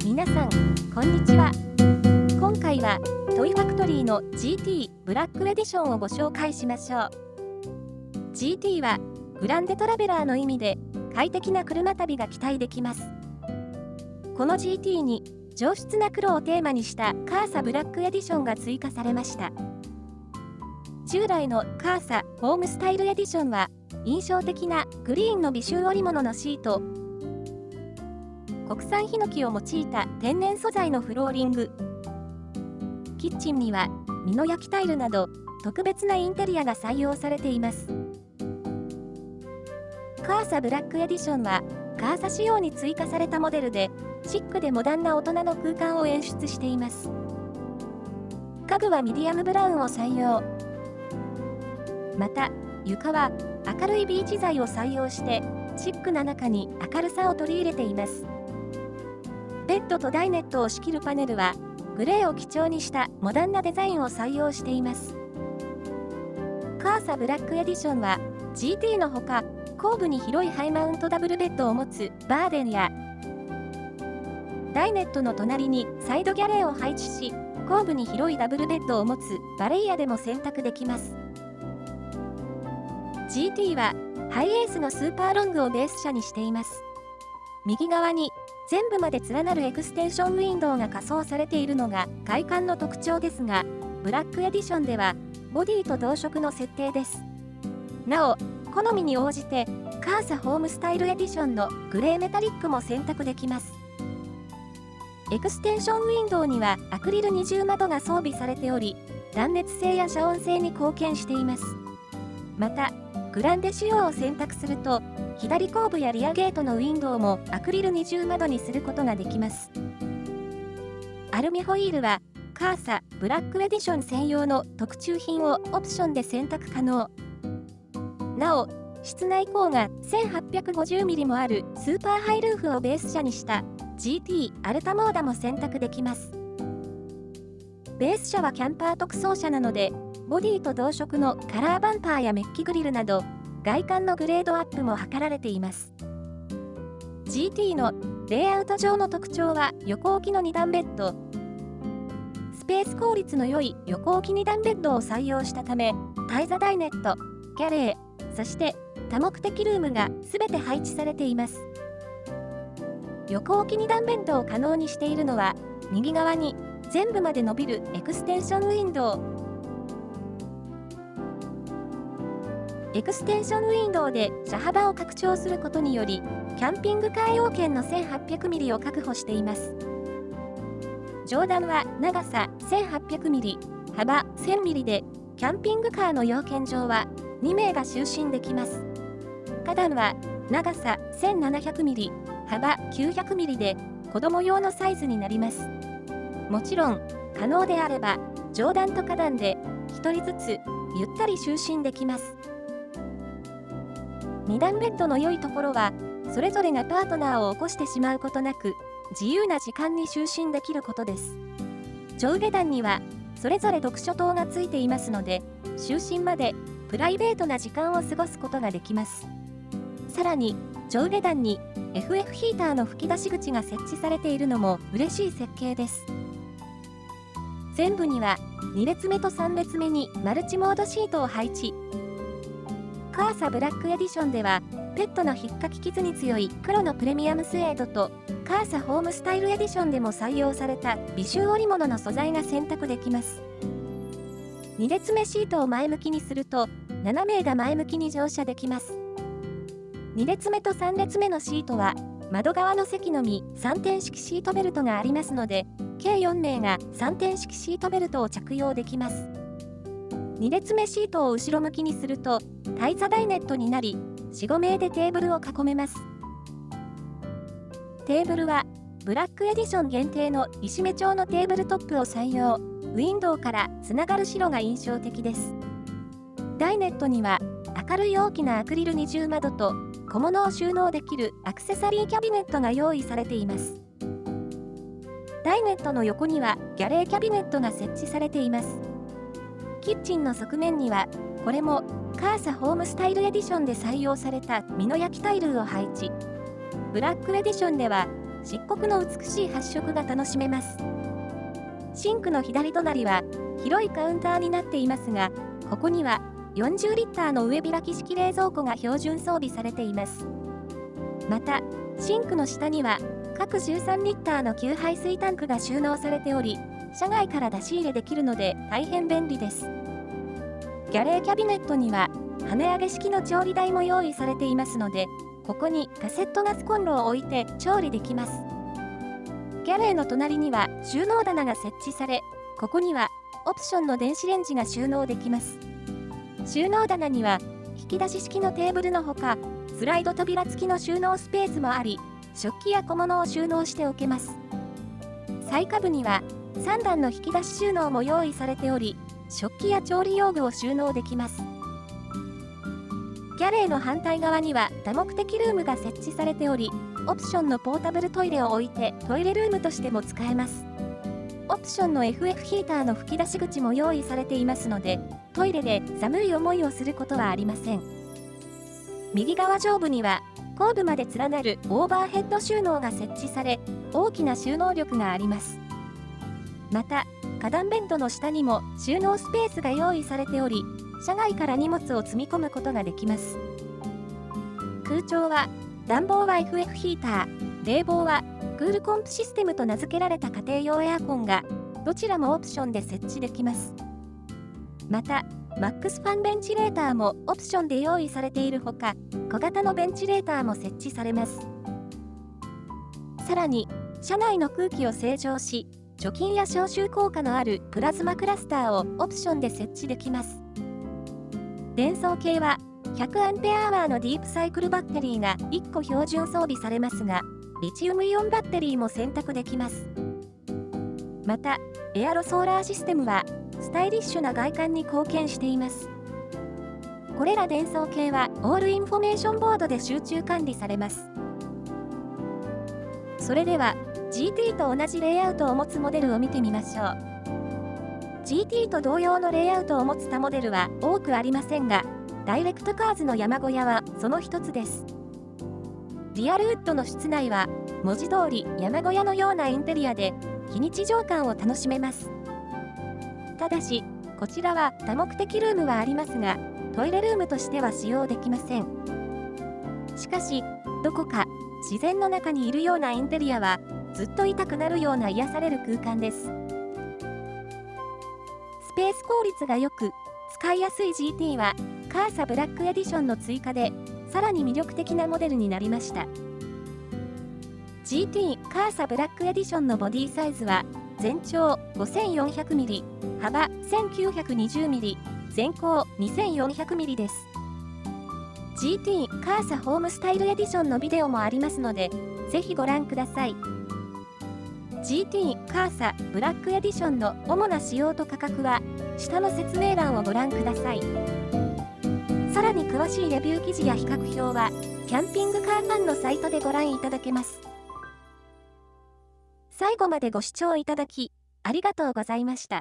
皆さん、こんにちは。今回はトイファクトリーの GT ブラックエディションをご紹介しましょう。GT はグランデトラベラーの意味で快適な車旅が期待できます。この GT に上質な黒をテーマにしたカーサブラックエディションが追加されました。従来のカーサホームスタイルエディションは印象的なグリーンの微臭織物のシート、国産ヒノキを用いた天然素材のフローリング、キッチンには美濃焼タイルなど特別なインテリアが採用されています。カーサブラックエディションはカーサ仕様に追加されたモデルでシックでモダンな大人の空間を演出しています。家具はミディアムブラウンを採用。また床は明るいビーチ材を採用してシックな中に明るさを取り入れています。ベッドとダイネットを仕切るパネルはグレーを基調にしたモダンなデザインを採用しています。カーサブラックエディションは GT のほか後部に広いハイマウントダブルベッドを持つバーデンやダイネットの隣にサイドギャレーを配置し後部に広いダブルベッドを持つバレイヤでも選択できます。GT はハイエースのスーパーロングをベース車にしています。右側に全部まで連なるエクステンションウィンドウが仮装されているのが外観の特徴ですが、ブラックエディションではボディと同色の設定です。なお、好みに応じてカーサホームスタイルエディションのグレーメタリックも選択できます。エクステンションウィンドウにはアクリル二重窓が装備されており、断熱性や遮音性に貢献しています。また、グランデ仕様を選択すると、左後部やリアゲートのウィンドウもアクリル二重窓にすることができます。アルミホイールはカーサブラックエディション専用の特注品をオプションで選択可能。なお、室内高が 1850mm もあるスーパーハイルーフをベース車にした GT アルタモーダも選択できます。ベース車はキャンパー特装車なので、ボディと同色のカラーバンパーやメッキグリルなど外観のグレードアップも図られています。GT のレイアウト上の特徴は横置きの2段ベッド。スペース効率の良い横置き2段ベッドを採用したため、台座ダイネット、ギャレー、そして多目的ルームが全て配置されています。横置き2段ベッドを可能にしているのは、右側に全部まで伸びるエクステンションウィンドウ。エクステンションウィンドウで車幅を拡張することにより、キャンピングカー用券の 1800mm を確保しています。上段は長さ 1800mm、幅 1000mm で、キャンピングカーの要件上は2名が就寝できます。下段は長さ 1700mm、幅 900mm で、子供用のサイズになります。もちろん、可能であれば、上段と下段で1人ずつゆったり就寝できます。2段ベッドの良いところは、それぞれがパートナーを起こしてしまうことなく、自由な時間に就寝できることです。上下段には、それぞれ読書灯がついていますので、就寝までプライベートな時間を過ごすことができます。さらに、上下段に FF ヒーターの吹き出し口が設置されているのも嬉しい設計です。前部には、2列目と3列目にマルチモードシートを配置。カーサブラックエディションでは、ペットの引っかき傷に強い黒のプレミアムスエードと、カーサホームスタイルエディションでも採用された微臭織物の素材が選択できます。2列目シートを前向きにすると、7名が前向きに乗車できます。2列目と3列目のシートは、窓側の席のみ3点式シートベルトがありますので、計4名が3点式シートベルトを着用できます。2列目シートを後ろ向きにすると、台座ダイネットになり、4、5名でテーブルを囲めます。テーブルは、ブラックエディション限定の石目調のテーブルトップを採用、ウィンドウからつながる白が印象的です。ダイネットには、明るい大きなアクリル二重窓と、小物を収納できるアクセサリーキャビネットが用意されています。ダイネットの横には、ギャレーキャビネットが設置されています。キッチンの側面には、これもカーサホームスタイルエディションで採用された美濃焼タイルを配置。ブラックエディションでは漆黒の美しい発色が楽しめます。シンクの左隣は広いカウンターになっていますが、ここには40リッターの上開き式冷蔵庫が標準装備されています。また、シンクの下には各13リッターの給排水タンクが収納されており、車外から出し入れできるので大変便利です。ギャレーキャビネットには跳ね上げ式の調理台も用意されていますので、ここにカセットガスコンロを置いて調理できます。ギャレーの隣には収納棚が設置され、ここにはオプションの電子レンジが収納できます。収納棚には引き出し式のテーブルのほか、スライド扉付きの収納スペースもあり、食器や小物を収納しておけます。最下部には3段の引き出し収納も用意されており、食器や調理用具を収納できます。ギャレーの反対側には多目的ルームが設置されており、オプションのポータブルトイレを置いてトイレルームとしても使えます。オプションの FF ヒーターの吹き出し口も用意されていますので、トイレで寒い思いをすることはありません。右側上部には後部まで連なるオーバーヘッド収納が設置され、大きな収納力があります。また、花壇ベッドの下にも収納スペースが用意されており、車外から荷物を積み込むことができます。空調は、暖房は FF ヒーター、冷房はクールコンプシステムと名付けられた家庭用エアコンが、どちらもオプションで設置できます。また、マックスファンベンチレーターもオプションで用意されているほか、小型のベンチレーターも設置されます。さらに、車内の空気を清浄し、除菌や消臭効果のあるプラズマクラスターをオプションで設置できます。電装系は 100Ah のディープサイクルバッテリーが1個標準装備されますが、リチウムイオンバッテリーも選択できます。また、エアロソーラーシステムはスタイリッシュな外観に貢献しています。これら電装系はオールインフォメーションボードで集中管理されます。それでは GT と同じレイアウトを持つモデルを見てみましょう。GT と同様のレイアウトを持つ他モデルは多くありませんが、ダイレクトカーズの山小屋はその一つです。リアルウッドの室内は文字通り山小屋のようなインテリアで非日常感を楽しめます。ただし、こちらは多目的ルームはありますが、トイレルームとしては使用できません。しかし、どこか自然の中にいるようなインテリアはずっといたくなるような癒される空間です。スペース効率が良く、使いやすい GT はカーサブラックエディションの追加でさらに魅力的なモデルになりました。GT カーサブラックエディションのボディサイズは全長 5400mm、幅 1920mm、全高 2400mm です。GT カーサホームスタイルエディションのビデオもありますので、ぜひご覧ください。GT カーサブラックエディションの主な仕様と価格は下の説明欄をご覧ください。さらに詳しいレビュー記事や比較表はキャンピングカーファンのサイトでご覧いただけます。最後までご視聴いただきありがとうございました。